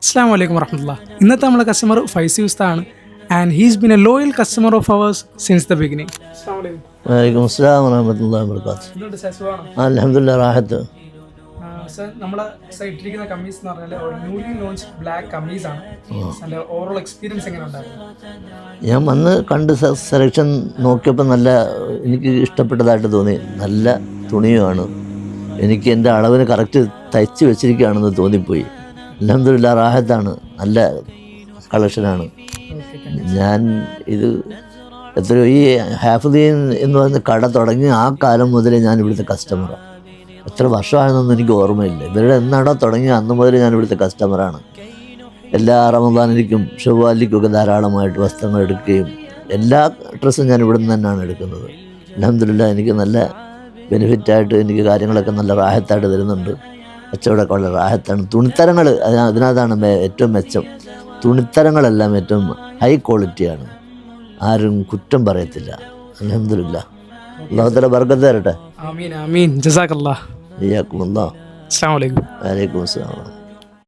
Assalamu alaikum warahmatullah. ഇന്നത്തെ നമ്മളെ customer Faizy ഉസ്താണ് and he's been a loyal customer of ours since the beginning. അസ്സലാമു അലൈക്കും. വലൈക്കും അസ്സലാം വറഹ്മത്തുള്ളാഹി വബറകാതുഹു. എന്തുണ്ട് സർ, സുഖമാണോ? അൽഹംദുലില്ലാഹ് റാഹത്ത്. സർ, നമ്മളെ സൈറ്റിലിരിക്കുന്ന കമ്മീസ് എന്ന് പറഞ്ഞാൽ ഒരു ന്യൂലി ലോഞ്ച് ബ്ലാക്ക് കമ്മീസ് ആണ്. അതിന്റെ ഓവറോൾ എക്സ്പീരിയൻസ് എങ്ങനെ ഉണ്ടായിരുന്നു? ഞാൻ വന്ന് കണ്ട് സെലക്ഷൻ നോക്കിയപ്പോൾ എനിക്ക് ഇഷ്ടപ്പെട്ടതായിട്ട് തോന്നി. നല്ല തുണിയുമാണ്. എനിക്ക് എൻ്റെ അളവിന് കറക്റ്റ് തയ്ച്ച് വെച്ചിരിക്കുകയാണെന്ന് തോന്നിപ്പോയി. അൽഹംദുലില്ലാഹ് റാഹത്താണ്. നല്ല കളക്ഷനാണ്. ഞാൻ ഇത് എത്രയോ ഈ ഹാഫുദ്ദീൻ എന്ന് പറയുന്ന കട തുടങ്ങി ആ കാലം മുതലേ ഞാൻ ഇവിടുത്തെ കസ്റ്റമറാണ്. എത്ര വർഷമാണെന്നൊന്നും എനിക്ക് ഓർമ്മയില്ല. ഇവരുടെ എന്നാണോ തുടങ്ങി അന്ന് മുതൽ ഞാൻ ഇവിടുത്തെ കസ്റ്റമറാണ്. എല്ലാ റമദാനിലേക്കും ഷവ്വാലിലേക്കൊക്കെ ധാരാളമായിട്ട് വസ്ത്രങ്ങൾ എടുക്കുകയും എല്ലാ ഡ്രസ്സും ഞാൻ ഇവിടെ നിന്ന് തന്നെയാണ് എടുക്കുന്നത്. അൽഹംദുലില്ലാഹ് എനിക്ക് നല്ല ബെനിഫിറ്റായിട്ട് എനിക്ക് കാര്യങ്ങളൊക്കെ നല്ല റാഹത്തായിട്ട് തരുന്നുണ്ട്. കച്ചവടമൊക്കെ വളരെ റാഹത്താണ്. തുണിത്തരങ്ങൾ അതിനകത്താണ് ഏറ്റവും മെച്ചം. തുണിത്തരങ്ങളെല്ലാം ഏറ്റവും ഹൈ ക്വാളിറ്റിയാണ്. ആരും കുറ്റം പറയത്തില്ല. അൽഹംദുലില്ലാഹ്. അല്ലാഹു തആല ബർക്കത്ത് തരട്ടെ. ആമീൻ ആമീൻ. ജസാക്കല്ലാഹ്. ഇയ്യാക്കുമുല്ലാഹ്. അസ്സലാമു അലൈക്കും. വലൈക്കും അസ്സലാം.